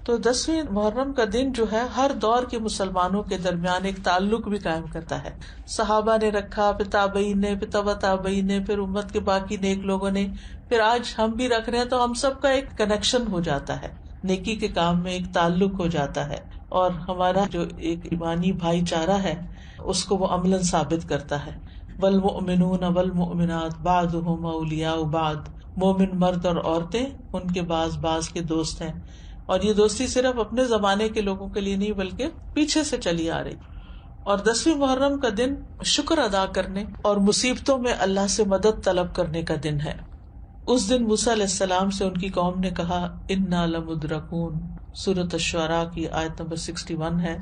تو 10ویں محرم کا دن جو ہے ہر دور کے مسلمانوں کے درمیان ایک تعلق بھی قائم کرتا ہے. صحابہ نے رکھا، پھر تابعین نے، پھر تبع تابعین نے، پھر امت کے باقی نیک لوگوں نے، پھر آج ہم بھی رکھ رہے ہیں. تو ہم سب کا ایک کنیکشن ہو جاتا ہے، نیکی کے کام میں ایک تعلق ہو جاتا ہے، اور ہمارا جو ایک ایمانی بھائی چارہ ہے اس کو وہ عملاً ثابت کرتا ہے. والمؤمنون والمؤمنات بعضهم اولیاء بعض، مومن مرد اور عورتیں ان کے بعض کے دوست ہیں. اور یہ دوستی صرف اپنے زمانے کے لوگوں کے لیے نہیں بلکہ پیچھے سے چلی آ رہی. اور 10ویں محرم کا دن شکر ادا کرنے اور مصیبتوں میں اللہ سے مدد طلب کرنے کا دن ہے. اس دن موسیٰ علیہ السلام سے ان کی قوم نے کہا انا لمدرکون، سورۃ الشعراء کی آیت نمبر 61 ہے.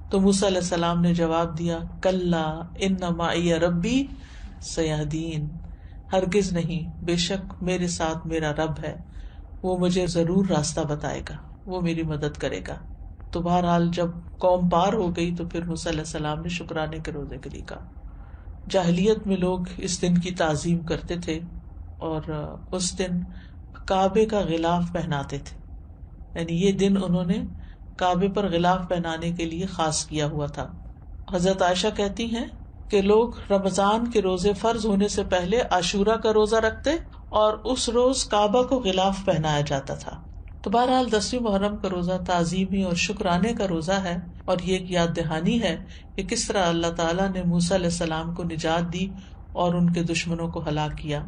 تو موسیٰ علیہ السلام نے جواب دیا کلا ان معی ربی سیہدین، ہرگز نہیں، بے شک میرے ساتھ میرا رب ہے، وہ مجھے ضرور راستہ بتائے گا، وہ میری مدد کرے گا. تو بہرحال جب قوم پار ہو گئی تو پھر موسیٰ علیہ السلام نے شکرانے کے روزے کے لیے کہا. جاہلیت میں لوگ اس دن کی تعظیم کرتے تھے اور اس دن کعبے کا غلاف پہناتے تھے، یعنی یہ دن انہوں نے کعبے پر غلاف پہنانے کے لیے خاص کیا ہوا تھا. حضرت عائشہ کہتی ہیں کہ لوگ رمضان کے روزے فرض ہونے سے پہلے عاشورہ کا روزہ رکھتے اور اس روز کعبہ کو غلاف پہنایا جاتا تھا. تو بہرحال 10ویں محرم کا روزہ تعظیمی اور شکرانے کا روزہ ہے، اور یہ ایک یاد دہانی ہے کہ کس طرح اللہ تعالیٰ نے موسیٰ علیہ السلام کو نجات دی اور ان کے دشمنوں کو ہلاک کیا.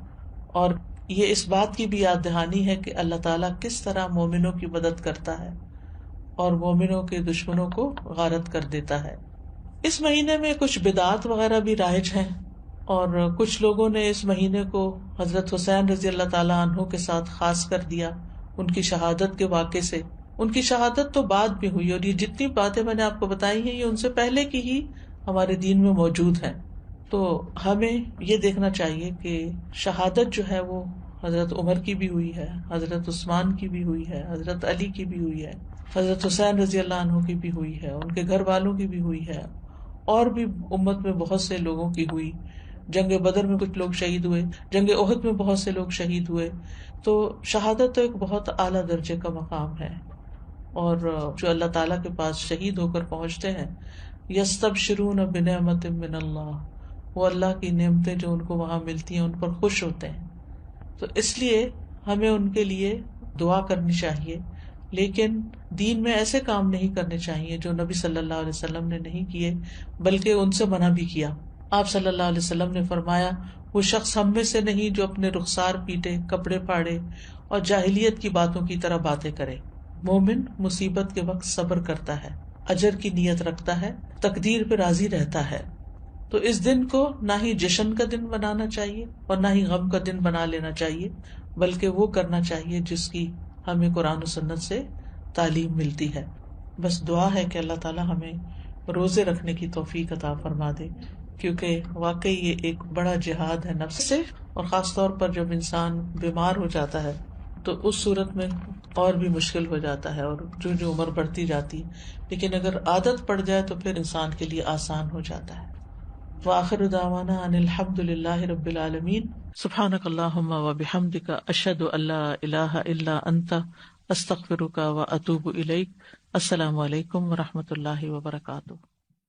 اور یہ اس بات کی بھی یاد دہانی ہے کہ اللہ تعالیٰ کس طرح مومنوں کی مدد کرتا ہے اور مومنوں کے دشمنوں کو غارت کر دیتا ہے. اس مہینے میں کچھ بدعات وغیرہ بھی رائج ہیں، اور کچھ لوگوں نے اس مہینے کو حضرت حسین رضی اللہ تعالیٰ عنہ کے ساتھ خاص کر دیا ان کی شہادت کے واقعے سے. ان کی شہادت تو بعد میں ہوئی، اور یہ جتنی باتیں میں نے آپ کو بتائی ہیں یہ ان سے پہلے کی ہی ہمارے دین میں موجود ہیں. تو ہمیں یہ دیکھنا چاہیے کہ شہادت جو ہے وہ حضرت عمر کی بھی ہوئی ہے، حضرت عثمان کی بھی ہوئی ہے، حضرت علی کی بھی ہوئی ہے، حضرت حسین رضی اللہ عنہ کی بھی ہوئی ہے، ان کے گھر والوں کی بھی ہوئی ہے، اور بھی امت میں بہت سے لوگوں کی ہوئی. جنگ بدر میں کچھ لوگ شہید ہوئے، جنگ احد میں بہت سے لوگ شہید ہوئے. تو شہادت تو ایک بہت اعلیٰ درجے کا مقام ہے، اور جو اللہ تعالیٰ کے پاس شہید ہو کر پہنچتے ہیں یستبشرون بنعمت من اللہ، وہ اللہ کی نعمتیں جو ان کو وہاں ملتی ہیں ان پر خوش ہوتے ہیں. تو اس لیے ہمیں ان کے لیے دعا کرنی چاہیے، لیکن دین میں ایسے کام نہیں کرنے چاہیے جو نبی صلی اللہ علیہ وسلم نے نہیں کیے بلکہ ان سے منع بھی کیا. آپ صلی اللہ علیہ وسلم نے فرمایا وہ شخص ہم میں سے نہیں جو اپنے رخسار پیٹے، کپڑے پھاڑے اور جاہلیت کی باتوں کی طرح باتیں کرے. مومن مصیبت کے وقت صبر کرتا ہے، اجر کی نیت رکھتا ہے، تقدیر پہ راضی رہتا ہے. تو اس دن کو نہ ہی جشن کا دن بنانا چاہیے اور نہ ہی غم کا دن بنا لینا چاہیے، بلکہ وہ کرنا چاہیے جس کی ہمیں قرآن و سنت سے تعلیم ملتی ہے. بس دعا ہے کہ اللہ تعالی ہمیں روزے رکھنے کی توفیق عطا فرما دے، کیونکہ واقعی یہ ایک بڑا جہاد ہے نفس سے، اور خاص طور پر جب انسان بیمار ہو جاتا ہے تو اس صورت میں اور بھی مشکل ہو جاتا ہے، اور جو عمر بڑھتی جاتی ہے. لیکن اگر عادت پڑ جائے تو پھر انسان کے لیے آسان ہو جاتا ہے. وآخر دعوانا ان الحمد للہ رب العالمین. سبحانک اللہم وبحمدک، اشہد ان لا الہ الا انت، استغفرک واتوب الیک. السلام علیکم ورحمۃ اللہ وبرکاتہ.